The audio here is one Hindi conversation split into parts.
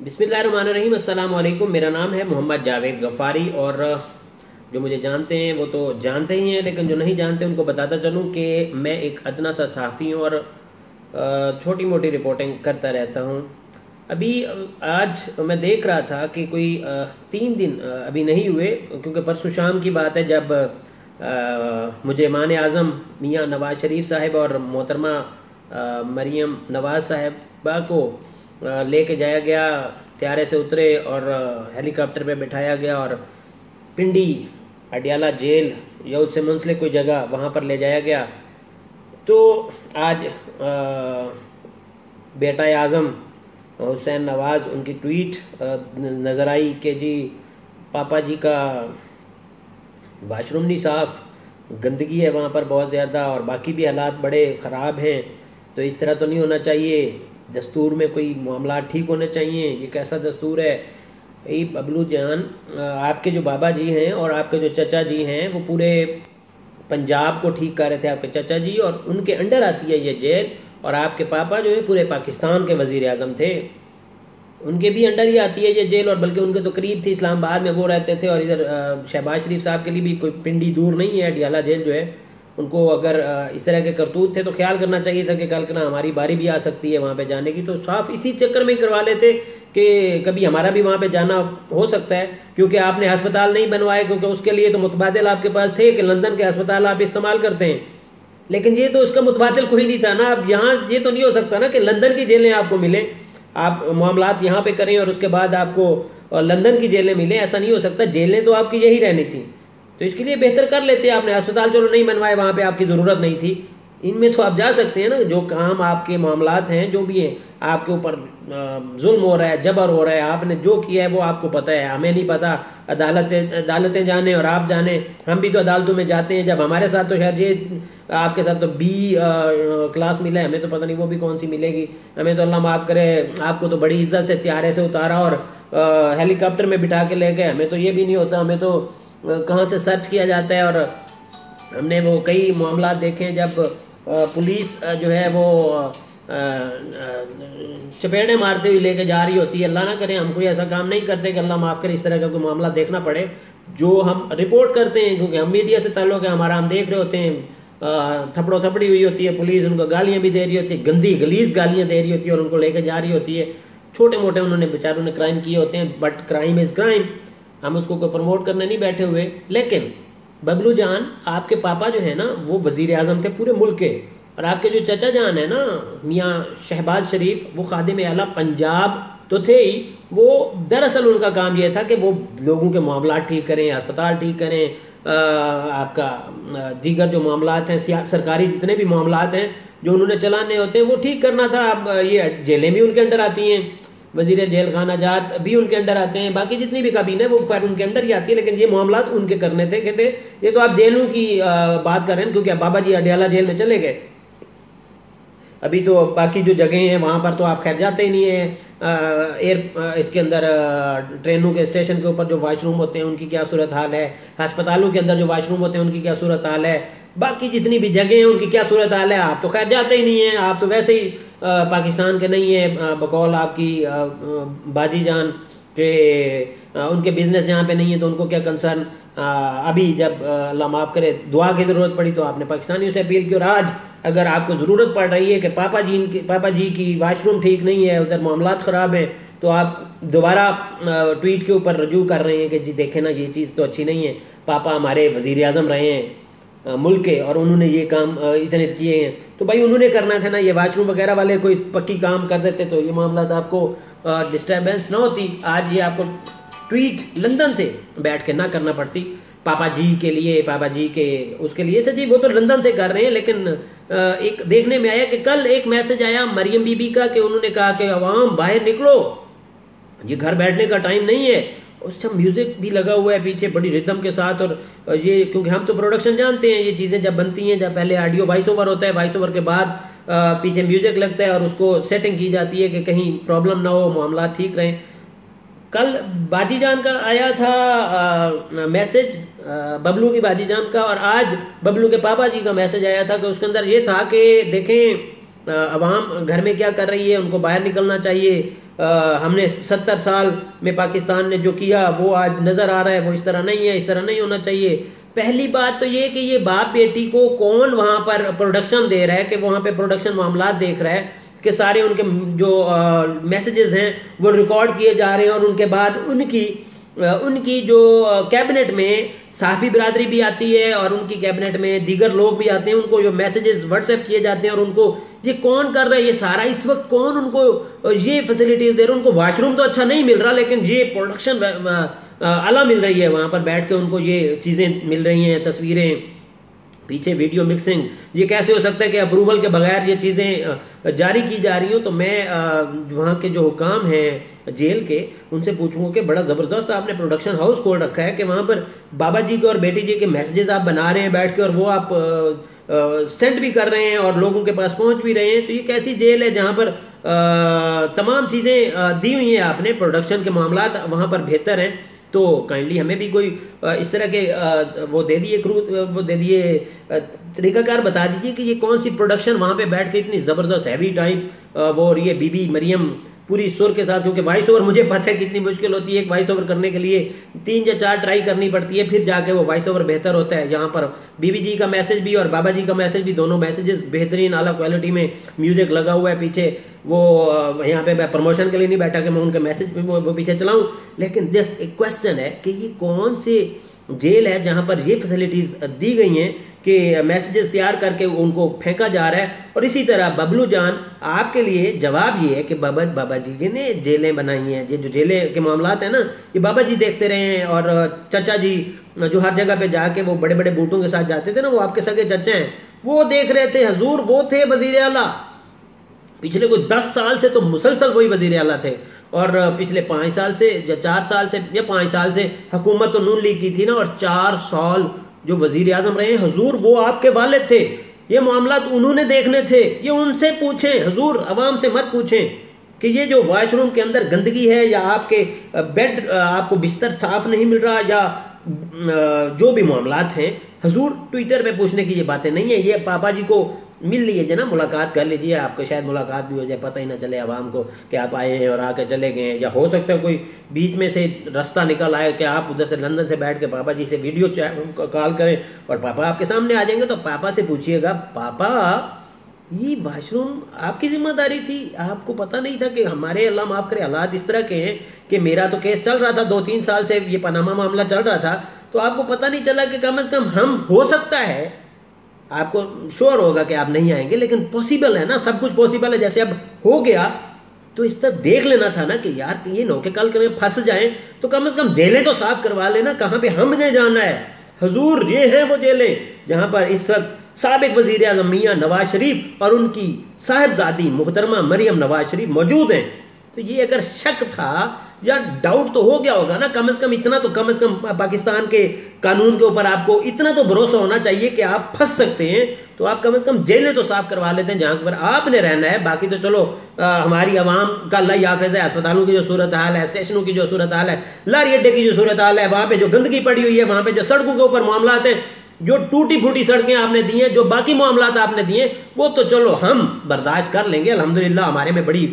बिस्मिल्लाहिर्रहमानिर्रहीम। अस्सलाम वालेकुम। मेरा नाम है मोहम्मद जावेद गफ़ारी और जो मुझे जानते हैं वो तो जानते ही हैं, लेकिन जो नहीं जानते उनको बताता चलूँ कि मैं एक अदना सा सहाफ़ी हूँ और छोटी मोटी रिपोर्टिंग करता रहता हूँ। अभी आज मैं देख रहा था कि कोई 3 दिन अभी नहीं हुए, क्योंकि परसों शाम की बात है जब मुझे मान आज़म मियाँ नवाज़ शरीफ साहब और मोहतरमा मरीम नवाज़ साहबा को लेके जाया गया, त्यारे से उतरे और हेलीकॉप्टर पे बिठाया गया और पिंडी अडियाला जेल या उससे मुंसलिक कोई जगह वहाँ पर ले जाया गया। तो आज बेटा आज़म हुसैन नवाज़ उनकी ट्वीट नज़र आई कि जी पापा जी का वाशरूम नहीं साफ़, गंदगी है वहाँ पर बहुत ज़्यादा और बाकी भी हालात बड़े ख़राब हैं, तो इस तरह तो नहीं होना चाहिए। दस्तूर में कोई मामला ठीक होने चाहिए, ये कैसा दस्तूर है। ये बबलू जान, आपके जो बाबा जी हैं और आपके जो चचा जी हैं वो पूरे पंजाब को ठीक कर रहे थे, आपके चचा जी, और उनके अंडर आती है ये जेल। और आपके पापा जो है पूरे पाकिस्तान के वज़ीर आज़म थे, उनके भी अंडर ही आती है ये जेल, और बल्कि उनके तो करीब थी, इस्लामाबाद में वो रहते थे। और इधर शहबाज शरीफ साहब के लिए भी कोई पिंडी दूर नहीं है, अडियाला जेल जो है। उनको अगर इस तरह के करतूत थे तो ख्याल करना चाहिए था कि कल ना हमारी बारी भी आ सकती है वहाँ पे जाने की, तो साफ इसी चक्कर में ही करवा लेते कि कभी हमारा भी वहाँ पे जाना हो सकता है। क्योंकि आपने अस्पताल नहीं बनवाए, क्योंकि उसके लिए तो मुतबादिल आपके पास थे कि लंदन के अस्पताल आप इस्तेमाल करते हैं, लेकिन ये तो उसका मुतबादिल कोई नहीं था ना। अब यहाँ ये तो नहीं हो सकता ना कि लंदन की जेलें आपको मिले, आप मामलात यहाँ पे करें और उसके बाद आपको लंदन की जेलें मिले, ऐसा नहीं हो सकता। जेलें तो आपकी यही रहनी थी, तो इसके लिए बेहतर कर लेते। आपने अस्पताल चलो नहीं बनवाए, वहाँ पे आपकी ज़रूरत नहीं थी, इनमें तो आप जा सकते हैं ना। जो काम आपके मामलात हैं, जो भी हैं, आपके ऊपर जुल्म हो रहा है, जबर हो रहा है, आपने जो किया है वो आपको पता है, हमें नहीं पता। अदालतें जाने और आप जाने, हम भी तो अदालतों में जाते हैं। जब हमारे साथ तो शायद ये आपके साथ तो B क्लास मिला है, हमें तो पता नहीं वो भी कौन सी मिलेगी। हमें तो अल्लाह माफ़ करे, आपको तो बड़ी इज्जत से त्यारे से उतारा और हेलीकॉप्टर में बिठा के ले गए, हमें तो ये भी नहीं होता। हमें तो कहाँ से सर्च किया जाता है। और हमने वो कई मामला देखे जब पुलिस जो है वो चपेड़े मारते हुए लेके जा रही होती है। अल्लाह ना करे हम कोई ऐसा काम नहीं करते कि अल्लाह माफ़ करे इस तरह का कोई मामला देखना पड़े। जो हम रिपोर्ट करते हैं, क्योंकि हम मीडिया से ताल्लुक़ है हमारा, हम देख रहे होते हैं थपड़ो थपड़ी हुई होती है पुलिस, उनको गालियाँ भी दे रही होती है, गंदी गलीज गालियाँ दे रही होती है और उनको लेके जा रही होती है। छोटे मोटे उन्होंने बेचारों ने क्राइम किए होते हैं, बट क्राइम इज़ क्राइम, हम उसको कोई प्रमोट करने नहीं बैठे हुए। लेकिन बबलू जान, आपके पापा जो है ना वो वजीर आज़म थे पूरे मुल्क के, और आपके जो चचा जान है ना मियाँ शहबाज शरीफ, वो खादिम आला पंजाब तो थे ही। वो दरअसल उनका काम यह था कि वो लोगों के मामला ठीक करें, अस्पताल ठीक करें, आपका दीगर जो मामलात हैं, सरकारी जितने भी मामलात हैं जो उन्होंने चलाने होते हैं वो ठीक करना था। अब ये जेलें भी उनके अंडर आती हैं, वजीर जेल खाना जात भी उनके अंडर आते हैं, बाकी जितनी भी काबीना है वो खैर उनके अंडर ही आती है, लेकिन ये मामलात उनके करने थे। कहते ये तो आप जेलों की बात कर रहे हैं, क्योंकि बाबा जी अडियाला जेल में चले गए। अभी तो बाकी जो जगह हैं वहाँ पर तो आप खैर जाते ही नहीं है। इसके अंदर ट्रेनों के स्टेशन के ऊपर जो वाशरूम होते हैं उनकी क्या सूरत हाल है, अस्पतालों के अंदर जो वाशरूम होते हैं उनकी क्या सूरत हाल है, बाकी जितनी भी जगह हैं उनकी क्या सूरत हाल है, आप तो खैर जाते ही नहीं हैं। आप तो वैसे ही पाकिस्तान के नहीं है, बकौल आपकी बाजी जान के उनके बिजनेस यहाँ पे नहीं है तो उनको क्या कंसर्न। अभी जब अल्लाह माफ़ करे दुआ की ज़रूरत पड़ी तो आपने पाकिस्तानियों से अपील की, और आज अगर आपको ज़रूरत पड़ रही है कि पापा जी की वाशरूम ठीक नहीं है, उधर मामलात ख़राब हैं, तो आप दोबारा ट्वीट के ऊपर रजू कर रहे हैं कि जी देखें ना ये चीज़ तो अच्छी नहीं है, पापा हमारे वज़ीर आज़म रहे हैं मुल्क के और उन्होंने ये काम इतने किए हैं, तो भाई उन्होंने करना था ना। ये वाशरूम वगैरह वाले कोई पक्की काम कर देते तो ये मामला तो आपको डिस्टर्बेंस ना होती। आज ये आपको ट्वीट लंदन से बैठ के ना करना पड़ती। पापा जी के लिए, पापा जी के उसके लिए था जी, वो तो लंदन से कर रहे हैं। लेकिन एक देखने में आया कि कल एक मैसेज आया मरियम बीबी का कि उन्होंने कहा कि अवाम बाहर निकलो, ये घर बैठने का टाइम नहीं है। उससे म्यूजिक भी लगा हुआ है पीछे बड़ी रिदम के साथ, और ये क्योंकि हम तो प्रोडक्शन जानते हैं, ये चीज़ें जब बनती हैं, जब पहले ऑडियो वॉइस ओवर होता है, वॉइस ओवर के बाद पीछे म्यूजिक लगता है और उसको सेटिंग की जाती है कि कहीं प्रॉब्लम ना हो, मामला ठीक रहें। कल बाजी जान का आया था मैसेज, बबलू की बाजी जान का, और आज बबलू के पापा जी का मैसेज आया था कि उसके अंदर ये था कि देखें अवाम घर में क्या कर रही है, उनको बाहर निकलना चाहिए, हमने 70 साल में पाकिस्तान ने जो किया वो आज नजर आ रहा है, वो इस तरह नहीं है, इस तरह नहीं होना चाहिए। पहली बात तो ये कि ये बाप बेटी को कौन वहां पर प्रोडक्शन दे रहा है, कि वहां पे प्रोडक्शन मामला देख रहा है कि सारे उनके जो मैसेजेस हैं वो रिकॉर्ड किए जा रहे हैं, और उनके बाद उनकी जो कैबिनेट में साफी बिरादरी भी आती है और उनकी कैबिनेट में दीगर लोग भी आते हैं, उनको जो मैसेजेस व्हाट्सएप किए जाते हैं और उनको ये कौन कर रहा है ये सारा, इस वक्त कौन उनको ये फैसिलिटीज दे रहे हैं। उनको वॉशरूम तो अच्छा नहीं मिल रहा, लेकिन ये प्रोडक्शन आला मिल रही है, वहां पर बैठ के उनको ये चीजें मिल रही हैं, तस्वीरें, पीछे वीडियो मिक्सिंग। ये कैसे हो सकता है कि अप्रूवल के बगैर ये चीजें जारी की जा रही हो? तो मैं वहां के जो हुकाम हैं जेल के, उनसे पूछूंगा कि बड़ा जबरदस्त आपने प्रोडक्शन हाउस खोल रखा है कि वहां पर बाबा जी के और बेटी जी के मैसेजेस आप बना रहे हैं बैठ के, और वो आप सेंड भी कर रहे हैं और लोगों के पास पहुंच भी रहे हैं। तो ये कैसी जेल है जहां पर तमाम चीजें दी हुई हैं आपने, प्रोडक्शन के मामला वहां पर बेहतर हैं? तो काइंडली हमें भी कोई इस तरह के वो दे दिए तरीकाकार बता दीजिए कि ये कौन सी प्रोडक्शन वहां पे बैठ के इतनी जबरदस्त हैवी टाइप वो और ये बीबी मरियम पूरी सुर के साथ, क्योंकि वॉइस ओवर मुझे पता है कितनी मुश्किल होती है। एक वॉइस ओवर करने के लिए 3 या 4 ट्राई करनी पड़ती है, फिर जाके वो वॉइस ओवर बेहतर होता है। यहाँ पर बीबी जी का मैसेज भी और बाबा जी का मैसेज भी, दोनों मैसेजेस बेहतरीन आला क्वालिटी में, म्यूजिक लगा हुआ है पीछे। वो यहाँ पे मैं प्रमोशन के लिए नहीं बैठा कि मैं उनके मैसेज वो पीछे चलाऊं, लेकिन जस्ट एक क्वेश्चन है कि ये कौन सी जेल है जहां पर ये फैसिलिटीज दी गई हैं कि मैसेजेस तैयार करके उनको फेंका जा रहा है। और इसी तरह बबलू जान, आपके लिए जवाब ये है कि बाबा जी ने जेलें बनाई हैं, ये जो जेलें के मामलात है ना, ये बाबा जी देखते रहे हैं। और चाचा जी जो हर जगह पे जाके वो बड़े बड़े बूटों के साथ जाते थे ना, वो आपके सगे चाचा हैं, वो देख रहे थे। हजूर वो थे वजीर आला, पिछले कोई 10 साल से तो मुसलसल वही वजीर आला थे, और पिछले 5 साल से या 4 साल से या 5 साल से हुकूमत तो नून लीग की थी ना, और 4 साल जो वजीर आजम रहे हैं हजूर, वो आपके वालिद थे। ये मामला तो उन्होंने देखने थे, ये उनसे पूछें हजूर, अवाम से मत पूछें कि ये जो वॉशरूम के अंदर गंदगी है, या आपके बेड आपको बिस्तर साफ नहीं मिल रहा, या जो भी मामलात हैं हजूर, ट्विटर पे पूछने की ये बातें नहीं है। ये पापा जी को मिल लीजिए ना, मुलाकात कर लीजिए, आपको शायद मुलाकात भी हो जाए, पता ही ना चले आवाम को कि आप आए हैं और आके चले गए। या हो सकता है कोई बीच में से रास्ता निकल आए कि आप उधर से लंदन से बैठ के पापा जी से वीडियो कॉल करें और पापा आपके सामने आ जाएंगे, तो पापा से पूछिएगा, पापा ये वॉशरूम आपकी जिम्मेदारी थी, आपको पता नहीं था कि हमारे अल्लाह माफ करे हालात इस तरह के हैं कि मेरा तो केस चल रहा था 2-3 साल से, ये पनामा मामला चल रहा था, तो आपको पता नहीं चला कि कम से कम हम, हो सकता है आपको श्योर होगा कि आप नहीं आएंगे, लेकिन पॉसिबल है ना, सब कुछ पॉसिबल है। जैसे अब हो गया तो इस तरह देख लेना था ना कि यार ये नौके कल करें फंस जाएं तो कम से कम जेलें तो साफ करवा लेना, कहां पे हमने जाना है। हजूर ये हैं वो जेलें जहां पर इस वक्त साबिक वजीर आजम मियां नवाज शरीफ और उनकी साहिबजादी मोहतरमा मरियम नवाज शरीफ मौजूद हैं। तो ये अगर शक था या डाउट तो हो गया होगा ना, कम से कम इतना तो, कम से कम पाकिस्तान के कानून के ऊपर आपको इतना तो भरोसा होना चाहिए कि आप फंस सकते हैं, तो आप कम से कम जेलें तो साफ करवा लेते हैं जहां पर आपने रहना है। बाकी तो चलो हमारी आवाम का अल्लाह हाफिज़ है, अस्पतालों की जो सूरत हाल है, स्टेशनों की जो सूरत हाल है, लारी अड्डे की जो सूरत हाल है, वहां पे जो गंदगी पड़ी हुई है, वहां पे जो सड़कों के ऊपर मामला हैं, जो टूटी फूटी सड़कें आपने दी हैं, जो बाकी मामलात आपने दिए, वो तो चलो हम बर्दाश्त कर लेंगे, अल्हम्दुलिल्लाह हमारे में बड़ी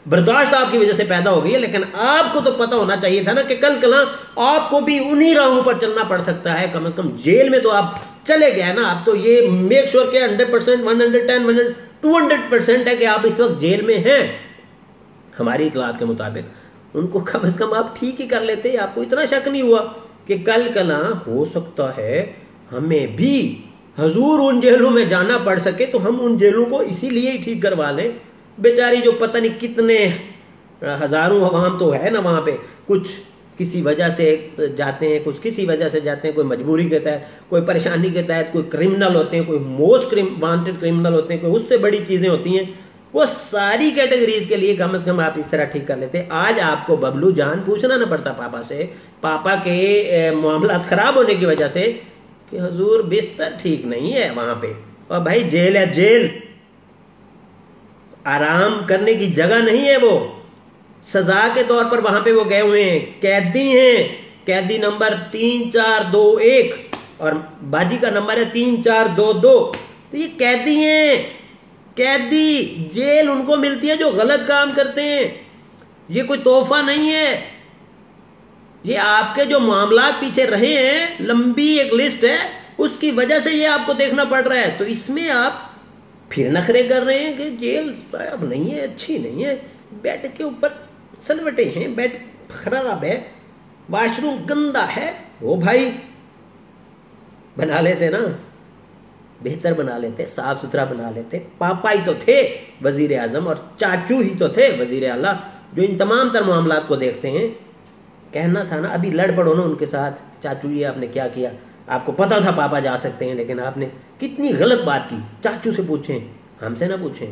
बर्दाश्त आपकी वजह से पैदा हो गई है। लेकिन आपको तो पता होना चाहिए था ना कि कल कल आपको भी उन्हीं राहों पर चलना पड़ सकता है। कम से कम जेल में तो आप चले गए ना, आप तो ये मेक श्योर के 100%, 110, 200% है कि आप इस वक्त जेल में हैं। हमारी इतलात के मुताबिक उनको कम से कम आप ठीक ही कर लेते, आपको इतना शक नहीं हुआ कि कल कल हो सकता है हमें भी हजूर उन जेलों में जाना पड़ सके, तो हम उन जेलों को इसीलिए ही ठीक करवा लें। बेचारी जो पता नहीं कितने हजारों अवाम तो है ना वहां पे, कुछ किसी वजह से जाते हैं, कुछ किसी वजह से जाते हैं, कोई मजबूरी के तहत, कोई परेशानी के तहत, कोई क्रिमिनल होते हैं, कोई मोस्ट वांटेड क्रिमिनल होते हैं, कोई उससे बड़ी चीजें होती हैं। वो सारी कैटेगरीज के लिए कम से कम आप इस तरह ठीक कर लेते। आज आपको बबलू जान पूछना ना पड़ता पापा से, पापा के मामला खराब होने की वजह से कि हजूर बिस्तर ठीक नहीं है वहां पे, और भाई जेल है, जेल आराम करने की जगह नहीं है, वो सजा के तौर पर वहां पे वो गए हुए हैं, कैदी हैं, कैदी नंबर 3421 और बाजी का नंबर है 3422। तो ये कैदी हैं, कैदी जेल उनको मिलती है जो गलत काम करते हैं। ये कोई तोहफा नहीं है। ये आपके जो मामला पीछे रहे हैं, लंबी एक लिस्ट है, उसकी वजह से ये आपको देखना पड़ रहा है। तो इसमें आप फिर नखरे कर रहे हैं कि जेल साफ नहीं है, अच्छी नहीं है, बेड के ऊपर सलवटे हैं, बेड खराब है, वॉशरूम गंदा है। ओ भाई, बना लेते ना, बेहतर बना लेते, साफ सुथरा बना लेते। पापा ही तो थे वजीर आजम और चाचू ही तो थे वजीर आला जो इन तमाम तर मामलात को देखते हैं। कहना था ना, अभी लड़ पड़ो ना उनके साथ, चाचू ये आपने क्या किया, आपको पता था पापा जा सकते हैं लेकिन आपने कितनी गलत बात की। चाचू से पूछें, हमसे ना पूछें।